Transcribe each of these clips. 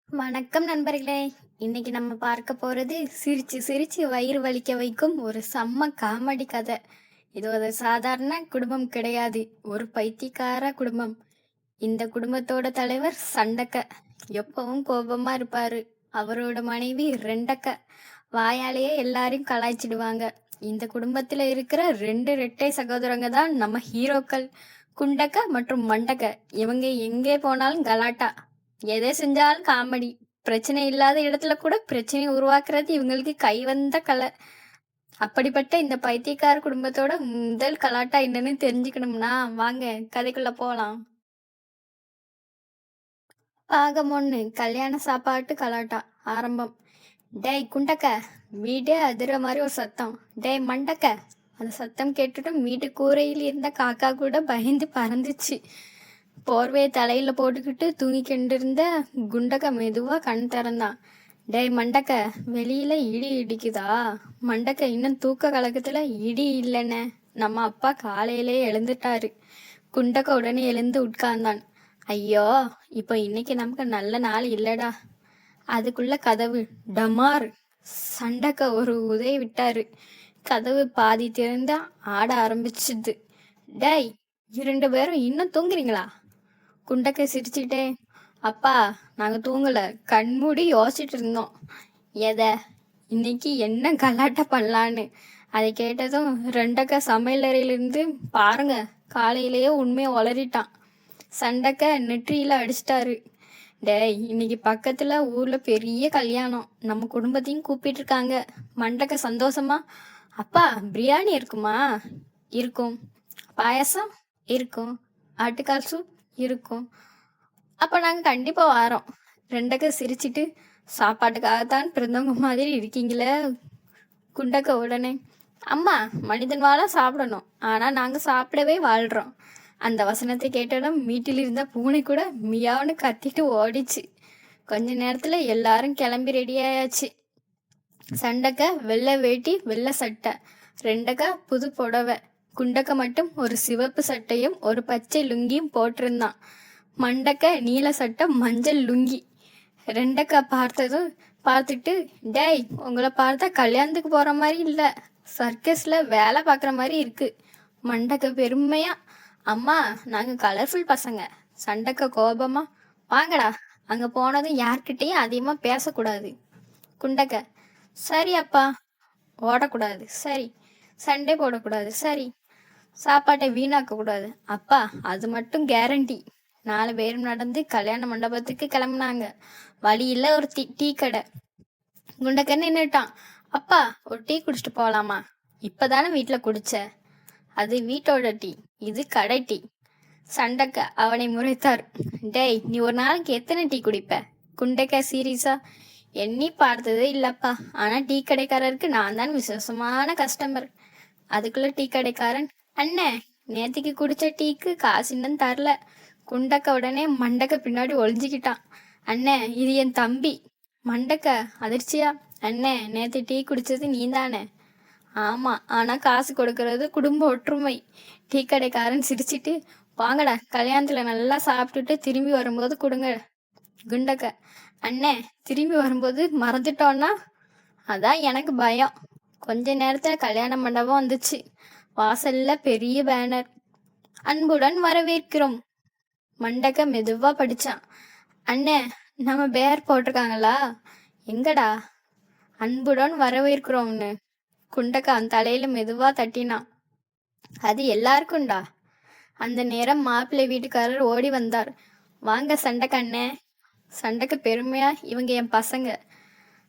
வணக்கம் நண்பர்களே. இன்னைக்கு நம்ம பார்க்க போறது சிரிச்சு சிரிச்சு வயிறு வலிக்க வைக்கும் ஒரு செம்ம காமெடி கதை. இது ஒரு சாதாரண குடும்பம் கிடையாது, ஒரு பைத்தியக்கார குடும்பம். இந்த குடும்பத்தோட தலைவர் சண்டக்க. எப்பவும் கோபமா இருப்பாரு. அவரோட மனைவி ரெண்டக்க. வாயாலேயே எல்லாரையும் கலாய்ச்சிடுவாங்க. இந்த குடும்பத்துல இருக்கிற ரெண்டு ரெட்டை சகோதரங்க தான் நம்ம ஹீரோக்கள். குண்டக்க மற்றும் மண்டக்க. இவங்க எங்கே போனாலும் கலாட்டா, எதை செஞ்சாலும் காமெடி. பிரச்சனை இல்லாத இடத்துல கூட பிரச்சனை உருவாக்குறது இவங்களுக்கு கைவந்த கலை. அப்படிப்பட்ட இந்த பைத்தியக்கார குடும்பத்தோட முதல் கலாட்டா என்னன்னு தெரிஞ்சுக்கணும்னா வாங்க கதைக்குள்ள போலாம். பாகம் 1, கல்யாண சாப்பாட்டு கலாட்டா ஆரம்பம். டேய் குண்டக்க, வீடே அதிர மாதிரி ஒரு சத்தம். டேய் மண்டக்க. அந்த சத்தம் கேட்டுட்டு வீட்டு கூரையில் இருந்த காக்கா கூட பயந்து பறந்துச்சு. போர்வையை தலையில போட்டுக்கிட்டு தூங்கிக்கிட்டு இருந்த குண்டக்க மெதுவா கண் திறந்தான். டேய் மண்டக்க, வெளியில இடி இடிக்குதா? மண்டக்க இன்னும் தூக்க கலக்கத்துல இடி இல்லைன்னு நம்ம அப்பா காலையிலே எழுந்துட்டாரு. குண்டக்க உடனே எழுந்து உட்கார்ந்தான். ஐயோ, இப்போ இன்னைக்கு நமக்கு நல்ல நாள் இல்லடா. அதுக்குள்ள கதவு டமார். சண்டக்க ஒரு உதை விட்டாரு. கதவு பாதி திறந்து ஆட ஆரம்பிச்சுது. டேய், இரண்டு பேரும் இன்னும் தூங்குறீங்களா? குண்டக்க சிரிச்சுட்டே, அப்பா நாங்க தூங்கல, கண்மூடி யோசிச்சுட்டு இருந்தோம். எதை? இன்னைக்கு என்ன கலாட்டா பண்ணலான்னு. அதை கேட்டதும் ரெண்டக்க சமையலறையிலிருந்து பாருங்க, காலையிலேயே உண்மையை உளறிட்டான். சண்டக்க நெற்றியில அடிச்சிட்டாரு. டேய், இன்னைக்கு பக்கத்துல ஊர்ல பெரிய கல்யாணம், நம்ம குடும்பத்தையும் கூப்பிட்டு இருக்காங்க. மண்டக்க சந்தோஷமா, அப்பா பிரியாணி இருக்குமா? இருக்கும். பாயாசம் இருக்கும். ஆட்டுக்கால் சூப் இருக்கும். அப்ப நாங்க கண்டிப்பா வாரோம். ரெண்டக்க சிரிச்சிட்டு, சாப்பாட்டுக்காகத்தான் பிறந்தவங்க மாதிரி இருக்கீங்களே. குண்டக்க உடனே, அம்மா மனிதன் வாழ சாப்பிடணும், ஆனா நாங்க சாப்பிடவே வாழ்றோம். அந்த வசனத்தை கேட்டதும் வீட்டில் இருந்த பூனை கூட மியாவுன்னு கத்திட்டு ஓடிச்சு. கொஞ்ச நேரத்துல எல்லாரும் கிளம்பி ரெடியாயாச்சு. சண்டக்க வெள்ளை வேட்டி வெள்ளை சட்டை, ரெண்டக்கா புது புடவை. குண்டக்க மட்டும் ஒரு சிவப்பு சட்டையும் ஒரு பச்சை லுங்கியும் போட்டிருந்தான். மண்டக்க நீல சட்டை மஞ்சள் லுங்கி. ரெண்டக்கா பார்த்துட்டு, டேய் உங்களை பார்த்தா கல்யாணத்துக்கு போற மாதிரி இல்ல, சர்க்கஸ்ல வேலை பார்க்குற மாதிரி இருக்கு. மண்டக்க பெருமையா, அம்மா நாங்க கலர்ஃபுல் பசங்க. சண்டக்க கோபமா, வாங்கடா, அங்க போனதும் யார்கிட்டயும் அதிகமா பேசக்கூடாது. குண்டக்க, சரி அப்பா. ஓடக்கூடாது சரி. சண்டை போடக்கூடாது சரி. சாப்பாட்டை வீணாக்க கூடாது அப்பா, அது மட்டும் கேரண்டி. 4 பேரும் நடந்து கல்யாண மண்டபத்துக்கு கிளம்புனாங்க. வழியில ஒரு டீ கடை. குண்டக்க நின்னுட்டான். அப்பா ஒரு டீ குடிச்சிட்டு போலாமா? இப்பதானே வீட்டுல குடிச்ச. அது வீட்டோட டீ, இது கடை டீ. சண்டக்க அவனை முறைத்தார். டேய், நீ ஒரு நாளைக்கு எத்தனை டீ குடிப்ப? குண்டக்க சீரியஸா, எண்ணி பார்த்ததே இல்லப்பா, ஆனா டீ கடைக்காரருக்கு நான் தான் விசேஷமான கஸ்டமர். அதுக்குள்ள டீ கடைக்காரன், அண்ணே நேத்திக்கு குடிச்ச டீக்கு காசு இன்னும் தரல. குண்டக்க உடனே மண்டக்க பின்னாடி ஒளிஞ்சுக்கிட்டான். அண்ணே இது என் தம்பி. மண்டக்க அதிர்ச்சியா, அண்ணே நேத்து டீ குடிச்சது நீ தானே? ஆமா, ஆனா காசு கொடுக்கறது குடும்ப ஒற்றுமை. டீ கடைக்காரன் சிரிச்சிட்டு, வாங்கடா கல்யாணத்துல நல்லா சாப்பிட்டுட்டு திரும்பி வரும்போது கொடுங்க. குண்டக்க, அண்ணே திரும்பி வரும்போது மறந்துட்டோன்னா? அதான் எனக்கு பயம். கொஞ்ச நேரத்துல கல்யாண மண்டபம் வந்துச்சு. வாசல்ல பெரிய பேனர், அன்புடன் வரவேற்கிறோம். மண்டக்க மெதுவா படிச்சான். அண்ணே நம்ம பேர் போட்டிருக்காங்களா? எங்கடா? அன்புடன் வரவேற்கிறோம்னு. குண்டக்க அவன் தலையில மெதுவா தட்டினான். அது எல்லாருக்கும்டா. அந்த நேரம் மாப்பிள்ளை வீட்டுக்காரர் ஓடி வந்தார். வாங்க சண்டக்க அண்ணே. சண்டக்க பெருமையா, இவங்க என் பசங்க.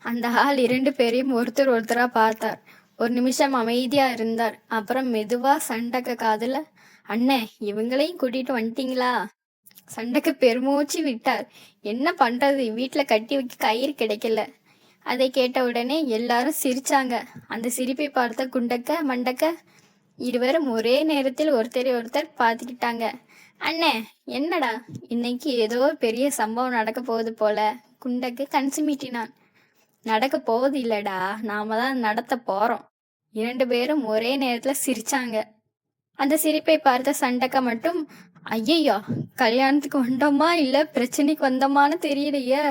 அந்த ஆள் 2 பேரையும் ஒருத்தரா பார்த்தார். ஒரு நிமிஷம் அமைதியா இருந்தார். அப்புறம் மெதுவா சண்டக்க காதுல, அண்ணே இவங்களையும் கூட்டிட்டு வந்துட்டீங்களா? சண்டக்க பெருமூச்சு விட்டார். என்ன பண்றது, வீட்டுல கட்டி வைக்க கயிறு கிடைக்கல. அதை கேட்ட உடனே எல்லாரும் சிரிச்சாங்க. அந்த சிரிப்பை பார்த்த குண்டக்க மண்டக்க இருவரும் ஒரே நேரத்தில் ஒருத்தர் பார்த்துக்கிட்டாங்க. அண்ணே என்னடா, இன்னைக்கு ஏதோ பெரிய சம்பவம் நடக்க போகுது போல. குண்டக்கு கண் சிமிட்டினான். நடக்க போகுது இல்லடா, நாம தான் நடத்த போறோம். 2 பேரும் ஒரே நேரத்துல சிரிச்சாங்க. அந்த சிரிப்பை பார்த்த சண்டக்க மட்டும், ஐயையோ கல்யாணத்துக்கு வந்தோமா இல்ல பிரச்சனைக்கு வந்தோமான்னு தெரியலையே.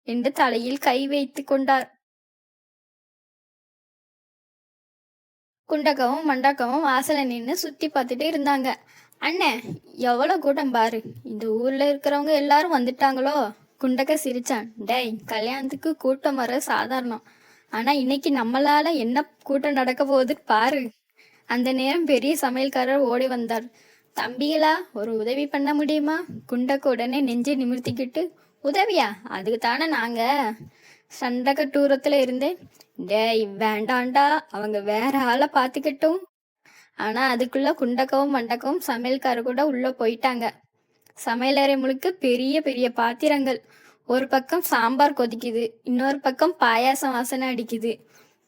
என்று தலையில் கை வைத்து கொண்டார். குண்டக்கவும் மண்டக்கவும் வாசல்ல நின்று சுத்தி பார்த்துட்டு இருந்தாங்க. அண்ணே, எவ்வளவு கூட்டம் பாரு, இந்த ஊர்ல இருக்கிறவங்க எல்லாரும் வந்துட்டாங்களோ. குண்டக்க சிரிச்சான். டேய், கல்யாணத்துக்கு கூட்டம் வர சாதாரணம், ஆனா இன்னைக்கு நம்மளால என்ன கூட்டம் நடக்க போகுது பாரு. அந்த நேரம் பெரிய சமையல்காரர் ஓடி வந்தார். தம்பிகளா, ஒரு உதவி பண்ண முடியுமா? குண்டக்க உடனே நெஞ்சை நிமிர்த்திக்கிட்டு, உதவியா? அதுக்கு தானே நாங்க சண்டக்க தூரத்துல இருந்தேன். டேய் வேண்டாண்டா, அவங்க வேற ஆளை பார்த்துக்கிட்டும். ஆனா அதுக்குள்ள குண்டக்கவும் மண்டக்கவும் சமையல்கார கூட உள்ள போயிட்டாங்க. சமையலறை முழுக்க பெரிய பெரிய பாத்திரங்கள். ஒரு பக்கம் சாம்பார் கொதிக்குது, இன்னொரு பக்கம் பாயாசம் வாசனை அடிக்குது.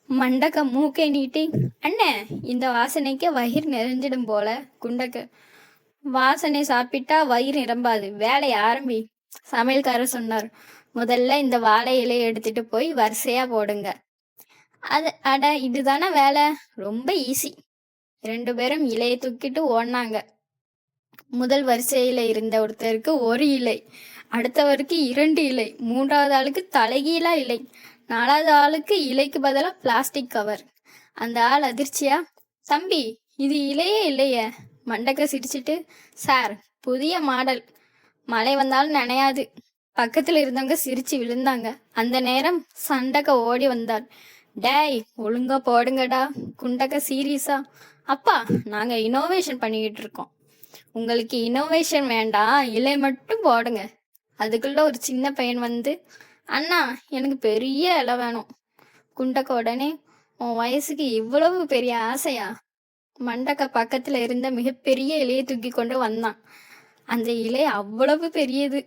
மண்டக்க மூக்கை நீட்டி, அண்ணே, இந்த வாசனைக்கு வயிறு நிறைஞ்சிடும் போல. குண்டக்க, வாசனை சாப்பிட்டா வயிறு நிரம்பாது, வேலையை ஆரம்பி, சமையல்காரர் சொன்னார். முதல்ல இந்த வாழை இலையை எடுத்துட்டு போய் வரிசையா போடுங்க. அட, இதுதானே வேலை, ரொம்ப ஈஸி. 2 பேரும் இலையை தூக்கிட்டு ஓடினாங்க. முதல் வரிசையில இருந்த ஒருத்தருக்கு 1 இலை, அடுத்தவருக்கு 2 இலை, 3வது ஆளுக்கு தலைகீழா இலை, 4வது ஆளுக்கு இலைக்கு பதிலாக பிளாஸ்டிக் கவர். அந்த ஆள் அதிர்ச்சியா, தம்பி, இது இலையே இல்லையே. மண்டக்க சிரிச்சிட்டு, சார், புதிய மாடல், மழை வந்தாலும் நனையாது. பக்கத்துல இருந்தவங்க சிரிச்சு விழுந்தாங்க. அந்த நேரம் சண்டக்க ஓடி வந்தார். டேய், ஒழுங்கா போடுங்கடா. குண்டக்க சீரியஸா, அப்பா, நாங்க இனோவேஷன் பண்ணிக்கிட்டு இருக்கோம். உங்களுக்கு இனோவேஷன் வேண்டாம், இலை மட்டும் போடுங்க. அதுக்குள்ள ஒரு சின்ன பையன் வந்து, அண்ணா, எனக்கு பெரிய இலை வேணும். குண்டக்க உடனே, உன் வயசுக்கு இவ்வளவு பெரிய ஆசையா? மண்டக்க பக்கத்துல இருந்த மிகப்பெரிய இலையை தூக்கி கொண்டு வந்தான். அந்த இலை அவ்வளவு பெரியது,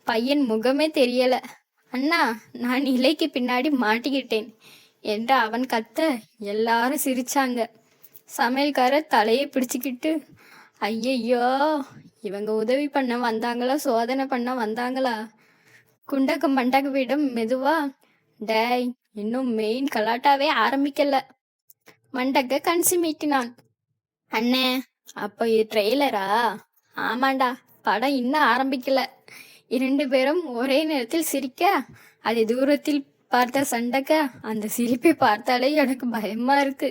பையன் முகமே தெரியல. அண்ணா, நான் இலைக்கு பின்னாடி மாட்டிக்கிட்டேன் என்று அவன் கத்த எல்லாரும் சிரிச்சாங்க. சமையல்காரர் தலையை பிடிச்சுக்கிட்டு, ஐயையோ, இவங்க உதவி பண்ண வந்தாங்களா, சோதனை பண்ண வந்தாங்களா? குண்டக்க மண்டகவிடம் மெதுவா, டேய், இன்னும் மெயின் கலாட்டாவே ஆரம்பிக்கல. மண்டக்க கண் சிமிட்டினான். அண்ணே, அப்போ இது ட்ரெய்லரா? ஆமாண்டா, படம் இன்னும் ஆரம்பிக்கல. 2 பேரும் ஒரே நேரத்தில் சிரிக்க, அதை தூரத்தில் பார்த்த சண்டக்க, அந்த சிரிப்பை பார்த்தாலே எனக்கு பயமா இருக்கு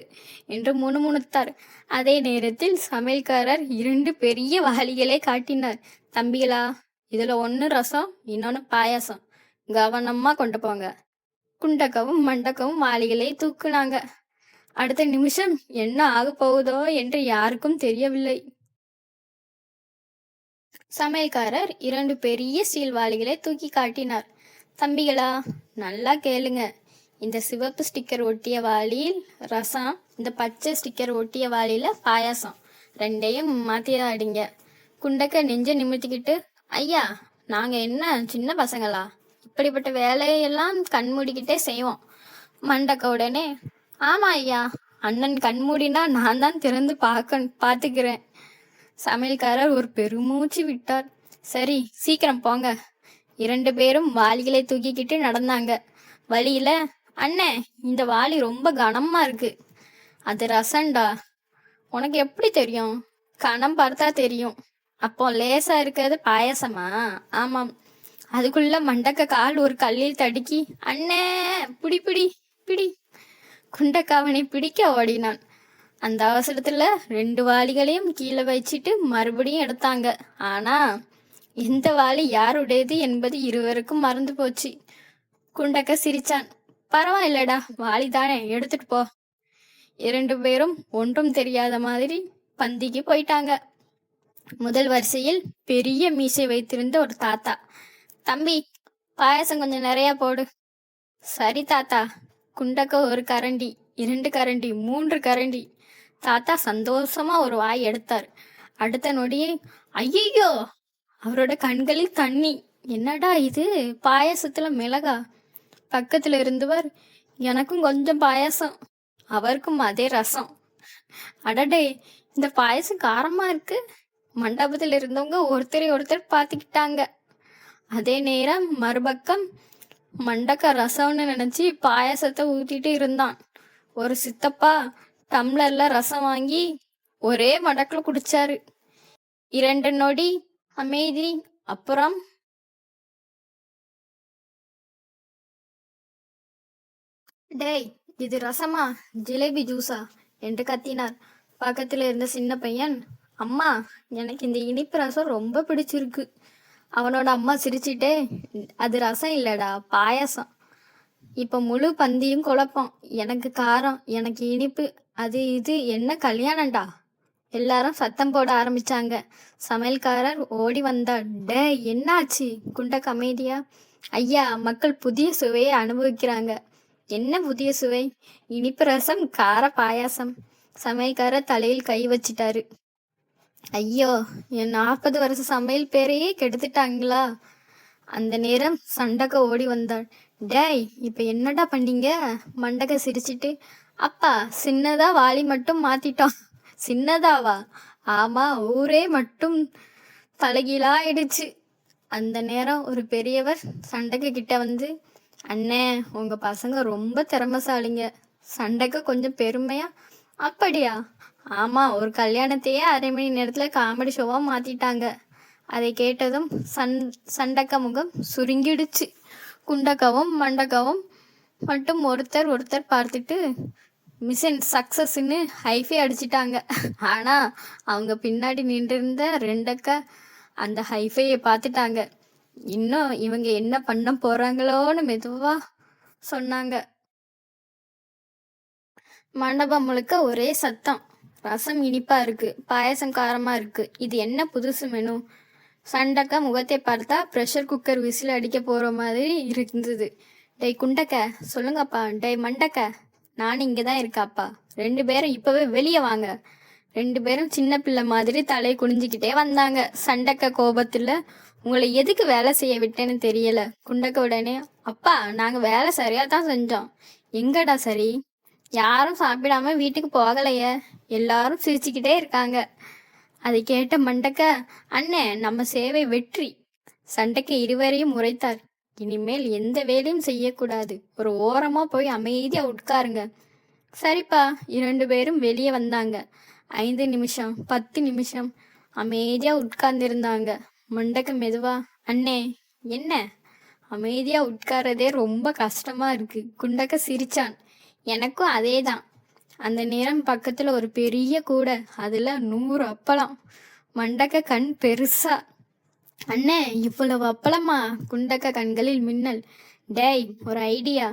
என்று முணுமுணுத்தார். அதே நேரத்தில் சமையல்காரர் 2 பெரிய வாளிகளை காட்டினார். தம்பிகளா, இதுல 1 ரசம், இன்னொன்னு பாயாசம், கவனமா கொண்டு போங்க. குண்டக்கவும் மண்டக்கவும் வாளிகளை தூக்குனாங்க. அடுத்த நிமிஷம் என்ன ஆக போகுதோ என்று யாருக்கும் தெரியவில்லை. சமையல்காரர் 2 பெரிய ஸ்டீல் வாளிகளை தூக்கி காட்டினார். தம்பிகளா, நல்லா கேளுங்க. இந்த சிவப்பு ஸ்டிக்கர் ஒட்டிய வாளியில் ரசம், இந்த பச்சை ஸ்டிக்கர் ஒட்டிய வாளியில பாயாசம், 2யும் மாத்திராடிங்க. குண்டக்க நெஞ்ச நிமித்திக்கிட்டு, ஐயா, நாங்க என்ன சின்ன பசங்களா? இப்படிப்பட்ட வேலையெல்லாம் கண்மூடிக்கிட்டே செய்வோம். மண்டக்க உடனே, ஆமா ஐயா, அண்ணன் கண்மூடினா நான் தான் திறந்து பார்த்துக்கிறேன். சமையல்காரர் ஒரு பெருமூச்சு விட்டார். சரி, சீக்கிரம் போங்க. 2 பேரும் வாளிகளை தூக்கிக்கிட்டு நடந்தாங்க. வழியில, அண்ணே, இந்த வாளி ரொம்ப கனமா இருக்கு. அது ரசண்டா. உனக்கு எப்படி தெரியும்? கனம் பார்த்தா தெரியும். அப்போ லேசா இருக்கிறது பாயசமா? ஆமாம். அதுக்குள்ள மண்டக்க கால் ஒரு கல்லில் தடுக்கி, அண்ணே, பிடி பிடி பிடி. குண்டக்காவனை பிடிக்க ஓடினான். அந்த அவசரத்துல 2 வாளிகளையும் கீழே வச்சிட்டு மறுபடியும் எடுத்தாங்க. ஆனா எந்த வாளி யாருடையது என்பது இருவருக்கும் மறந்து போச்சு. குண்டக்க சிரிச்சான். பரவாயில்லடா, வாளி தானே, எடுத்துட்டு போ. 2 பேரும் ஒன்றும் தெரியாத மாதிரி பந்திக்கு போயிட்டாங்க. முதல் வரிசையில் பெரிய மீசை வைத்திருந்த ஒரு தாத்தா, தம்பி, பாயசம் கொஞ்சம் நிறைய போடு. சரி தாத்தா. குண்டக்க 1 கரண்டி, 2 கரண்டி, 3 கரண்டி. தாத்தா சந்தோஷமா ஒரு வாய் எடுத்தார். அடுத்த நொடியே, ஐயோ, அவரோட கண்களில் தண்ணி. என்னடா இது, பாயாசத்துல மிளகா? பக்கத்துல இருந்தவர், எனக்கும் கொஞ்சம் பாயாசம். அவருக்கும் அதே ரசம். அடடே, இந்த பாயசம் காரமா இருக்கு. மண்டபத்தில் இருந்தவங்க ஒருத்தரை ஒருத்தர் பார்த்துக்கிட்டாங்க. அதே நேரம் மறுபக்கம் மண்டக்க ரசம்னு நினைச்சு பாயாசத்தை ஊத்திட்டு இருந்தான். ஒரு சித்தப்பா டம்ளர்ல ரசம் வாங்கி ஒரே மடக்குல குடிச்சாரு. 2 நொடி அமைதி. அப்புறம் டேய், இது ரசமா ஜிலேபி ஜூஸா என்று கத்தினார். பக்கத்துல இருந்த சின்ன பையன், அம்மா, எனக்கு இந்த இனிப்பு ரசம் ரொம்ப பிடிச்சிருக்கு. அவனோட அம்மா சிரிச்சிட்டே, அது ரசம் இல்லடா, பாயாசம். இப்ப முழு பந்தியும் குழப்பம். எனக்கு காரம், எனக்கு இனிப்பு, அது இது என்ன கல்யாணம்டா. எல்லாரும் சத்தம் போட ஆரம்பிச்சாங்க. சமையல்காரர் ஓடி வந்தார். டே, என்னாச்சு? குண்டக்க அமைதியா. ஐயா, மக்கள் புதிய சுவையை அனுபவிக்கிறாங்க. என்ன புதிய சுவை? இனிப்பு ரசம், கார பாயாசம். சமையல்காரர் தலையில் கை வச்சிட்டாரு. ஐயோ, என் 40 வருஷ சமையல் பேரையே கெடுத்துட்டாங்களா? அந்த நேரம் சண்டக்க ஓடி வந்தாள். டேய், இப்ப என்னடா பண்ணீங்க? மண்டக்க சிரிச்சிட்டு, அப்பா, சின்னதா வாளி மட்டும் மாத்திட்டோம். சின்னதாவா? ஆமா, ஊரே மட்டும் தலைகீழா ஆயிடுச்சு. அந்த நேரம் ஒரு பெரியவர் சண்டைக்கு கிட்ட வந்து, அண்ணே, உங்க பசங்க ரொம்ப திறமைசாலிங்க. சண்டைக்கு கொஞ்சம் பெருமையா? அப்படியா? ஆமா, ஒரு கல்யாணத்தையே 1/2 மணி நேரத்துல காமெடி ஷோவா மாத்திட்டாங்க. அதை கேட்டதும் சண்டக்க முகம் சுருங்கிடுச்சு. குண்டக்காவும் மண்டக்காவும் மட்டும் ஒருத்தர் ஒருத்தர் பார்த்துட்டு மிஷன் சக்சஸ்ன்னு ஹைஃபை அடிச்சிட்டாங்க. ஆனா அவங்க பின்னாடி நின்றிருந்த 2 அக்கா அந்த ஹைஃபையை பார்த்துட்டாங்க. இன்னும் இவங்க என்ன பண்ண போறாங்களோன்னு மெதுவா சொன்னாங்க. மண்டபம் முழுக்க ஒரே சத்தம். ரசம் இனிப்பா இருக்கு, பாயசம் காரமா இருக்கு. இது என்ன புதுசு மெனு? சண்டக்கா முகத்தை பார்த்தா ப்ரெஷர் குக்கர் விசில் அடிக்க போற மாதிரி இருந்தது. டேய் குண்டக்க, சொல்லுங்கப்பா. டேய் மண்டக்க, நான் இங்கதான் இருக்காப்பா. 2 பேரும் இப்பவே வெளியே வாங்க. 2 பேரும் சின்ன பிள்ளை மாதிரி தலை குனிஞ்சுக்கிட்டே வந்தாங்க. சண்டக்க கோபத்துல, உங்களை எதுக்கு வேலை செய்ய விட்டேன்னு தெரியல. குண்டக்க உடனே, அப்பா, நாங்க வேலை சரியா தான் செஞ்சோம். எங்கடா சரி? யாரும் சாப்பிடாம வீட்டுக்கு போகலையே. எல்லாரும் சிரிச்சுக்கிட்டே இருக்காங்க. அதை கேட்ட மண்டக்க, அண்ணே, நம்ம சேவை வெற்றி. சண்டைக்கு இருவரையும் முறைத்தார். இனிமேல் எந்த வேலையும் செய்யக்கூடாது. ஒரு ஓரமா போய் அமைதியா உட்காருங்க. சரிப்பா. 2 பேரும் வெளியே வந்தாங்க. 5 நிமிஷம், 10 நிமிஷம் அமைதியா உட்கார்ந்திருந்தாங்க. மண்டக்க மெதுவா, அண்ணே, என்ன? அமைதியா உட்காரதே ரொம்ப கஷ்டமா இருக்கு. குண்டக்க சிரிச்சான். எனக்கும் அதேதான். அந்த நேரம் பக்கத்துல ஒரு பெரிய கூடை, அதுல 100 அப்பளம். மண்டக்க கண் பெருசா. அண்ணே, இவ்வளவு அப்பளமா? குண்டக்க கண்களில் மின்னல். டேய், ஒரு ஐடியா.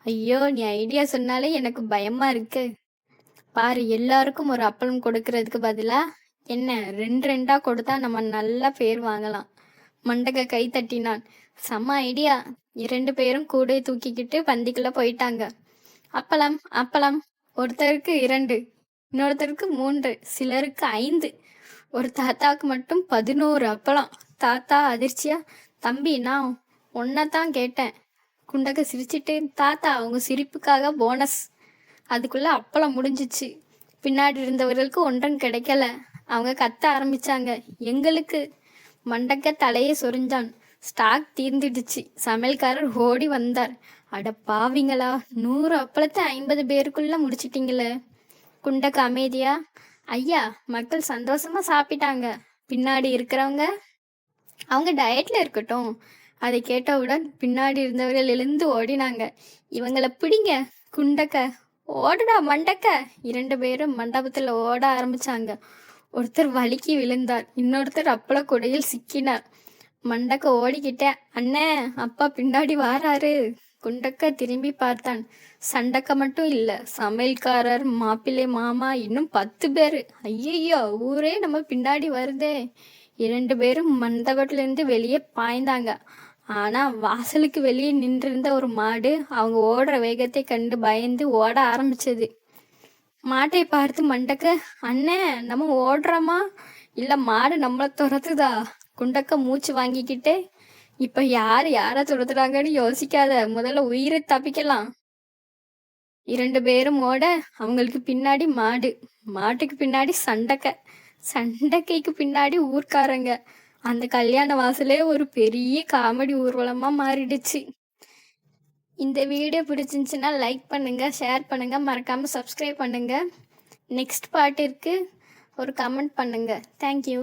ஐயோ, நீ ஐடியா சொன்னாலே எனக்கு பயமா இருக்கு. பாரு, எல்லாருக்கும் ஒரு அப்பளம் கொடுக்கறதுக்கு பதிலா என்ன 2 கொடுத்தா நம்ம நல்லா பேர் வாங்கலாம். மண்டக்க கை தட்டினான். செம்ம ஐடியா. 2 பேரும் கூடையை தூக்கிக்கிட்டு பந்திக்குள்ள போயிட்டாங்க. அப்பளம் அப்பளம். ஒருத்தருக்கு 2, இன்னொருத்தருக்கு 3, சிலருக்கு 5. ஒரு தாத்தாவுக்கு மட்டும் 11 அப்பளம். தாத்தா அதிர்ச்சியா, தம்பி, நான் ஒன்னதான் கேட்டேன். குண்டக்க சிரிச்சிட்டு, தாத்தா, உங்க சிரிப்புக்காக போனஸ். அதுக்குள்ள அப்பளம் முடிஞ்சிச்சு. பின்னாடி இருந்தவர்களுக்கு ஒன்றும் கிடைக்கல. அவங்க கத்த ஆரம்பிச்சாங்க. எங்களுக்கு? மண்டக்க தலையை சொரிஞ்சான். ஸ்டாக் தீர்ந்துடுச்சு. சமையல்காரர் ஓடி வந்தார். அட பாவிங்களா, 100 அப்பளத்தை 50 பேருக்குள்ள முடிச்சிட்டீங்களே. குண்டக்க அமைதியா, ஐயா, மக்கள் சந்தோஷமா சாப்பிட்டாங்க. பின்னாடி இருக்கிறவங்க, அவங்க டயட்ல இருக்கட்டும். அதை கேட்டவுடன் பின்னாடி இருந்தவர்கள் எழுந்து ஓடினாங்க. இவங்களை பிடிங்க. குண்டக்க, ஓடுடா மண்டக்க. 2 பேரும் மண்டபத்துல ஓட ஆரம்பிச்சாங்க. ஒருத்தர் வலிக்கு விழுந்தார். இன்னொருத்தர் அப்பள கொடையில் சிக்கினார். மண்டக்க ஓடிக்கிட்டே, அண்ணே, அப்பா பின்னாடி வாராரு. குண்டக்க திரும்பி பார்த்தான். சண்டக்க மட்டும் இல்ல, சமையல்காரர், மாப்பிள்ளை மாமா, இன்னும் 10 பேரு. ஐயோ, ஊரே நம்ம பின்னாடி வருதே. 2 பேரும் மண்டபத்திலிருந்து வெளியே பாய்ந்தாங்க. ஆனா வாசலுக்கு வெளியே நின்றிருந்த ஒரு மாடு அவங்க ஓடுற வேகத்தை கண்டு பயந்து ஓட ஆரம்பிச்சது. மாட்டை பார்த்து மண்டக்க, அண்ணே, நம்ம ஓடுறோமா இல்ல மாடு நம்மள துரத்துதா? குண்டக்க மூச்சு வாங்கிக்கிட்டே, இப்ப யார துரத்துறாங்கன்னு யோசிக்காத, முதல்ல உயிரை தப்பிக்கலாம். 2 பேரும் ஓட, அவங்களுக்கு பின்னாடி மாடு, மாட்டுக்கு பின்னாடி சண்டக்க, சண்டக்கைக்கு பின்னாடி ஊர்க்காரங்க. அந்த கல்யாண வாசலே ஒரு பெரிய காமெடி ஊர்வலமா மாறிடுச்சு. இந்த வீடியோ பிடிச்சிருந்துச்சுன்னா லைக் பண்ணுங்க, ஷேர் பண்ணுங்க, மறக்காம சப்ஸ்கிரைப் பண்ணுங்க. நெக்ஸ்ட் பார்ட்டிற்கு ஒரு கமெண்ட் பண்ணுங்க. தேங்க்யூ.